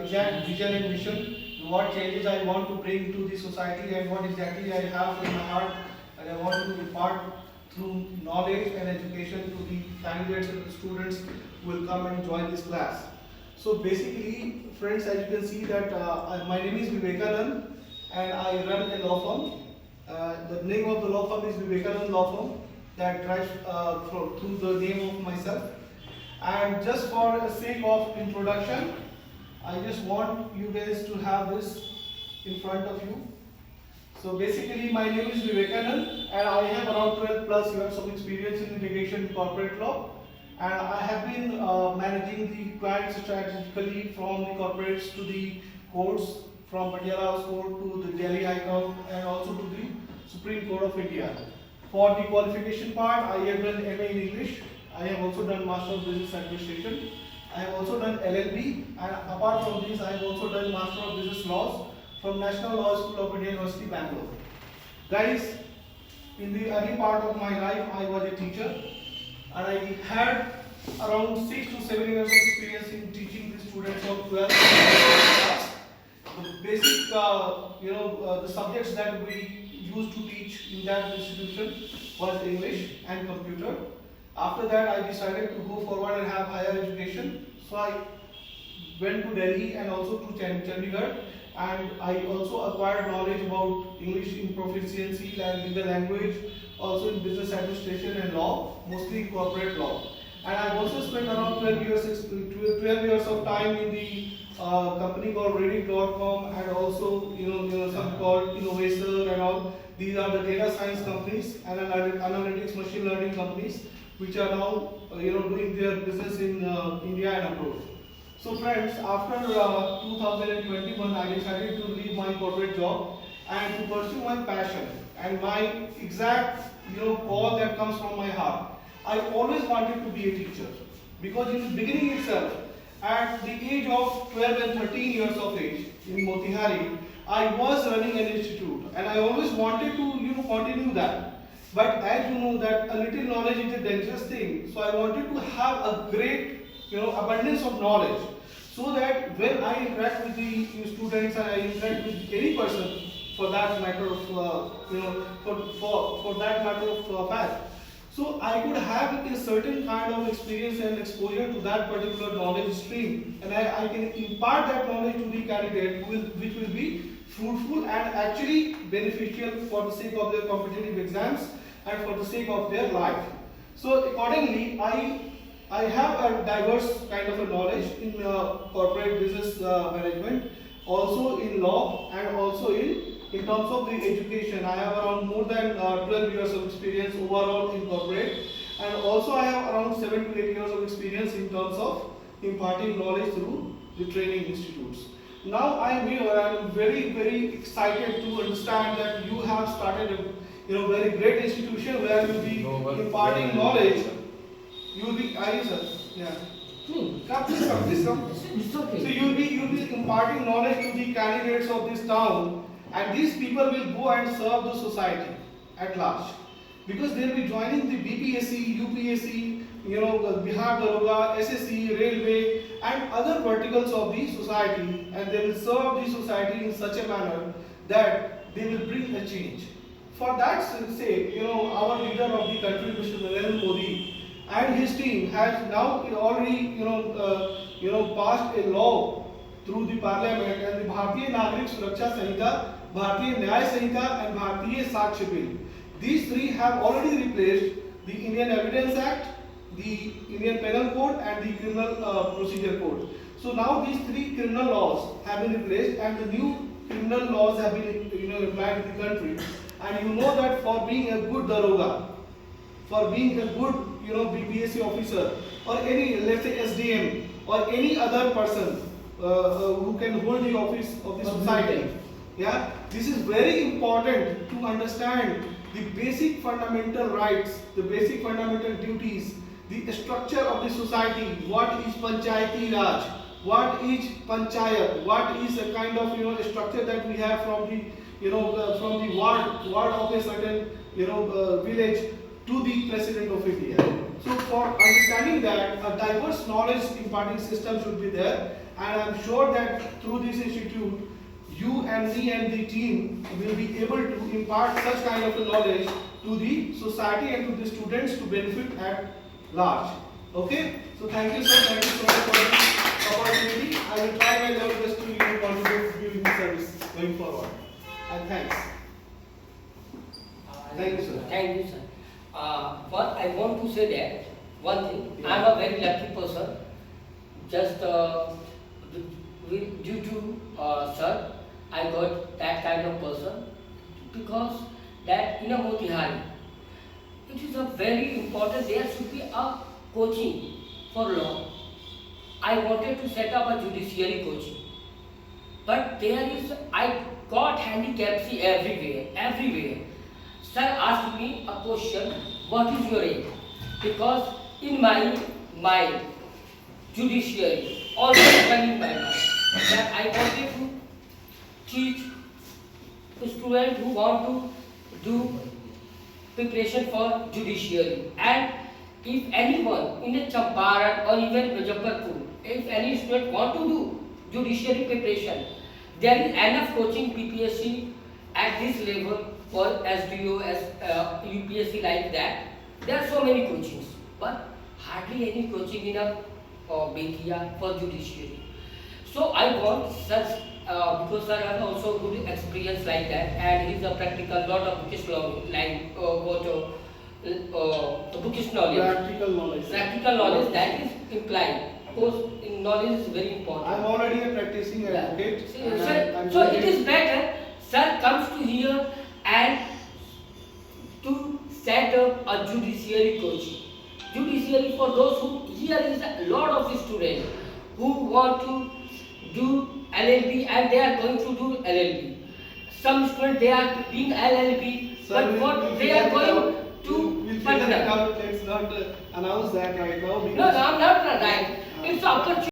exact vision and mission, what changes I want to bring to the society and what exactly I have in my heart and I want to impart through knowledge and education to the candidates and the students who will come and join this class. So basically, friends, as you can see that my name is Vivekanand and I run a law firm. The name of the law firm is Vivekanand Law Firm that drives through the name of myself. And just for the sake of introduction, I just want you guys to have this in front of you. So basically, my name is Vivekanand and I have around 12 plus years of experience in litigation in corporate law. And I have been managing the clients strategically from the corporates to the courts, from Patiala House Court to the Delhi High Court and also to the Supreme Court of India. For the qualification part, I have done MA in English. I have also done Master of Business Administration. I have also done LLB, and apart from this, I have also done Master of Business Laws from National Law School of India University, Bangalore. Guys, in the early part of my life, I was a teacher, and I had around 6 to 7 years of experience in teaching the students of 12th class. The basic, the subjects that we used to teach in that institution was English and computer. After that, I decided to go forward and have higher education. So I went to Delhi and also to Chandigarh, and I also acquired knowledge about English in proficiency, legal language, also in business administration and law, mostly corporate law. And I've also spent around 12 years of time in the company called Reddit.com and also some called Innovator and all. These are the data science companies and analytics machine learning companies which are now doing their business in India and abroad. So friends, after 2021, I decided to leave my corporate job and to pursue my passion and my exact call that comes from my heart. I always wanted to be a teacher because in the beginning itself, at the age of 12 and 13 years of age in Motihari, I was running an institute and I always wanted to continue that. But as you know that a little knowledge is a dangerous thing, so I wanted to have a great abundance of knowledge so that when I interact with the students and I interact with any person for that matter of for that matter of fact, so I could have a certain kind of experience and exposure to that particular knowledge stream, and I can impart that knowledge to the candidate which will be fruitful and actually beneficial for the sake of their competitive exams and for the sake of their life. So accordingly, I have a diverse kind of a knowledge in corporate business management, also in law and also in terms of the education. I have around more than 12 years of experience overall in corporate, and also I have around 7 to 8 years of experience in terms of imparting knowledge through the training institutes. Now I am here and I am very excited to understand that you have started a very great institution where you will be imparting knowledge. You will be, yeah. Come, please come. It's okay. So you will be imparting knowledge to the candidates of this town, and these people will go and serve the society at large, because they will be joining the BPSC, UPSC, Bihar Daroga, SSC, Railway, and other verticals of the society, and they will serve the society in such a manner that they will bring a change. For that sake, our leader of the country, Mr. Narendra Modi, and his team has now already, passed a law through the parliament, and the Bharatiya Nagrik Suraksha Sanhita, Bharatiya Nyaya Sanhita, and Bharatiya Sakshya Bill. These three have already replaced the Indian Evidence Act, the Indian Penal Code, and the Criminal Procedure Code. So now these three criminal laws have been replaced, and the new criminal laws have been applied in the country. And you know that for being a good daroga, for being a good BPSC officer, or any, let's say, SDM, or any other person who can hold the office of the society, yeah, this is very important to understand the basic fundamental rights, the basic fundamental duties, the structure of the society. What is Panchayati Raj? What is Panchayat? What is a kind of structure that we have from the from the ward of a certain village to the President of India. So for understanding that, a diverse knowledge imparting system should be there, and I'm sure that through this institute, you and me and the team will be able to impart such kind of a knowledge to the society and to the students to benefit at large. Okay? So thank you, sir. Thank you so much for this opportunity. I will try my level best to contribute during the service going forward. And thanks. Thank you, sir. Thank you, sir. But I want to say that one thing. Yeah. I'm a very lucky person. Just due to sir, I got that kind of person because that in a Motihari, it is a very important. There should be a coaching for law. I wanted to set up a judiciary coaching, but there is I got handicaps everywhere. Sir asked me a question, what is your age? Because in my mind, judiciary, always running my mind, that I wanted to teach a student who want to do preparation for judiciary. And if anyone in a Champaran or even Muzaffarpur, if any student want to do judiciary preparation, there is enough coaching PPSC at this level for SDO, UPSC like that. There are so many coachings, but hardly any coaching in a Bekia for judiciary. So I want such because sir has also good experience like that, and he's a practical lot of bookish line bookish knowledge. Practical knowledge. Practical knowledge that is implied. Because in knowledge is very important. I'm already a practicing advocate. See, and sir, I'm so doing it is better sir comes to here and to set up a judiciary coaching. Judiciary for those who here is a lot of students who want to do LLB and they are going to do LLB. Some students they are doing LLB, Sir, but what they are going to we'll figure Patna. that out. Let's not announce that right now. No, I'm not right. It's opportunity.